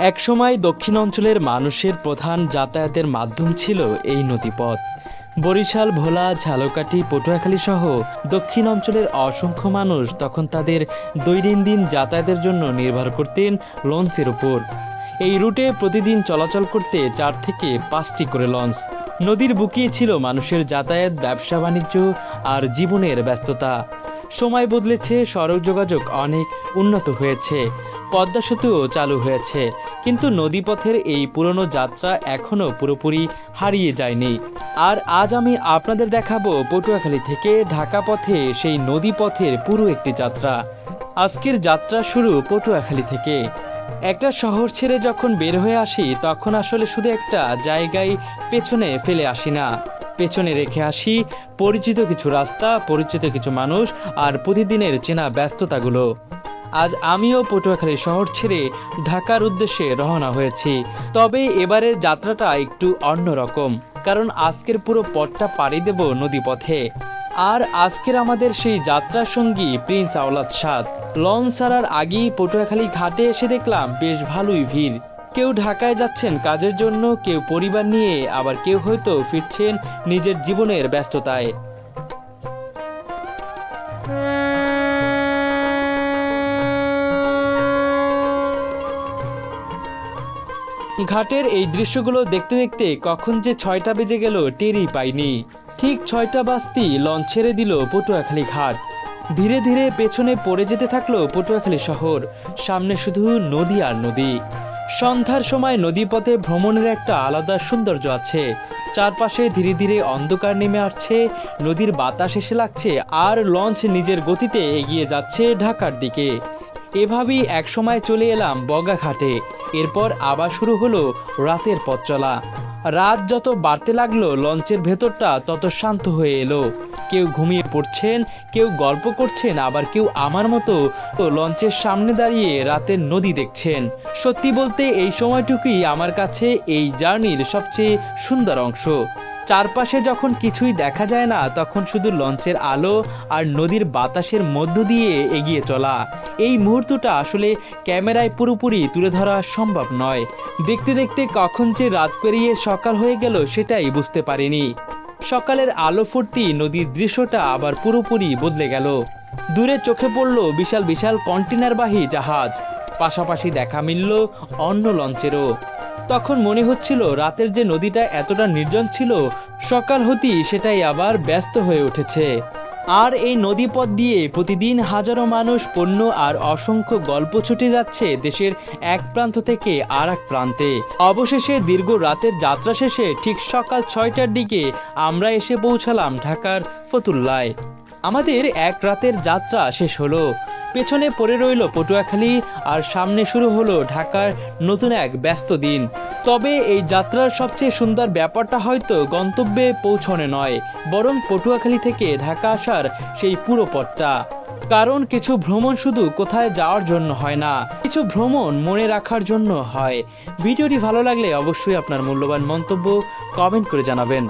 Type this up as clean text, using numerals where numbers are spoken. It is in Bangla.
একসময় দক্ষিণ অঞ্চলের মানুষের প্রধান যাতায়াতের মাধ্যম ছিল এই নদীপথ। বরিশাল, ভোলা, ঝালকাঠি, পটুয়াখালী সহ দক্ষিণ অঞ্চলের অসংখ্য মানুষ তখন তাদের দৈনন্দিন যাতায়াতের জন্য নির্ভর করতেন লঞ্চের উপর। এই রুটে প্রতিদিন চলাচল করতে 4 থেকে 5টি করে লঞ্চ। নদীর বুকে ছিল মানুষের যাতায়াত, ব্যবসা বাণিজ্য আর জীবনের ব্যস্ততা। সময় বদলেছে, সড়ক যোগাযোগ অনেক উন্নত হয়েছে, পদ্মা সেতুও চালু হয়েছে, কিন্তু নদীপথের এই পুরনো যাত্রা এখনও পুরোপুরি হারিয়ে যায়নি। আর আজ আমি আপনাদের দেখাবো পটুয়াখালী থেকে ঢাকা পথে সেই নদীপথের পুরো একটি যাত্রা। আজকের যাত্রা শুরু পটুয়াখালী থেকে। একটা শহর ছেড়ে যখন বের হয়ে আসি তখন আসলে শুধু একটা জায়গায় পেছনে ফেলে আসি না, পেছনে রেখে আসি পরিচিত কিছু রাস্তা, পরিচিত কিছু মানুষ আর প্রতিদিনের চেনা ব্যস্ততাগুলো। আজ আমিও পটুয়াখালী শহর ছেড়ে ঢাকার উদ্দেশ্যে রওনা হয়েছি। তবে এবারের যাত্রাটা একটু অন্যরকম, কারণ আজকের পুরো পথটা পাড়ি দেব নদীপথে। আর আজকের আমাদের সেই যাত্রার সঙ্গী প্রিন্স আওলাদ সাদ। লঞ্চ ছাড়ার আগেই পটুয়াখালী ঘাটে এসে দেখলাম বেশ ভালোই ভিড়। কেউ ঢাকায় যাচ্ছেন কাজের জন্য, কেউ পরিবার নিয়ে, আবার কেউ হয়তো ফিরছেন নিজের জীবনের ব্যস্ততায়। ঘাটের এই দৃশ্যগুলো দেখতে দেখতে কখন যে 6টা বেজে গেল টেরই পাইনি। ঠিক 6টা বাজতেই লঞ্চ ছেড়ে দিল পটুয়াখালী ঘাট। ধীরে ধীরে পেছনে পড়ে যেতে থাকলো পটুয়াখালী শহর, সামনে শুধু নদী আর নদী। সন্ধ্যার সময় নদীপথে ভ্রমণের একটা আলাদা সৌন্দর্য আছে। চারপাশে ধীরে ধীরে অন্ধকার নেমে আসছে, নদীর বাতাস এসে লাগছে আর লঞ্চ নিজের গতিতে এগিয়ে যাচ্ছে ঢাকার দিকে। এভাবেই একসময় চলে এলাম বগাঘাটে। এরপর আবার শুরু হলো রাতের পথ চলা। রাত যত বাড়তে লাগলো লঞ্চের ভেতরটা তত শান্ত হয়ে এলো। কেউ ঘুমিয়ে পড়ছেন, কেউ গল্প করছেন, আবার কেউ আমার মতো লঞ্চের সামনে দাঁড়িয়ে রাতের নদী দেখছেন। সত্যি বলতে এই সময়টুকুই আমার কাছে এই জার্নির সবচেয়ে সুন্দর অংশ। চারপাশে যখন কিছুই দেখা যায় না তখন শুধু লঞ্চের আলো আর নদীর বাতাসের মধ্য দিয়ে এগিয়ে চলা। এই মুহূর্তটা আসলে ক্যামেরায় পুরোপুরি তুলে ধরা সম্ভব নয়। দেখতে দেখতে কখন যে রাত পেরিয়ে সকাল হয়ে গেল সেটাই বুঝতে পারিনি। সকালের আলো ফুটতেই নদীর দৃশ্যটা আবার পুরোপুরি বদলে গেল। দূরে চোখে পড়ল বিশাল বিশাল কন্টেনারবাহী জাহাজ, পাশাপাশি দেখা মিলল অন্য লঞ্চেরও। তখন মনে হচ্ছিল রাতের যে নদীটা এতটা নির্জন ছিল, সকাল হতেই সেটাই আবার ব্যস্ত হয়ে উঠেছে। আর এই নদীপথ দিয়ে প্রতিদিন হাজারো মানুষ, পণ্য আর অসংখ্য গল্প ছুটে যাচ্ছে দেশের এক প্রান্ত থেকে আর এক প্রান্তে। অবশেষে দীর্ঘ রাতের যাত্রা শেষে ঠিক সকাল 6টার দিকে আমরা এসে পৌঁছালাম ঢাকার ফতুল্লায়। আমাদের এক রাতের যাত্রা শেষ হলো। পেছনে পড়ে রইল পটুয়াখালী আর সামনে শুরু হলো ঢাকার নতুন এক ব্যস্ত দিন। তবে এই যাত্রার সবচেয়ে সুন্দর ব্যাপারটা হয়তো গন্তব্যে পৌঁছানো নয়, বরং পটুয়াখালী থেকে ঢাকা আসার সেই পুরো পথটা। কারণ কিছু ভ্রমণ শুধু কোথায় যাওয়ার জন্য হয় না, কিছু ভ্রমণ মনে রাখার জন্য হয়। ভিডিওটি ভালো লাগলে অবশ্যই আপনার মূল্যবান মন্তব্য কমেন্ট করে জানাবেন।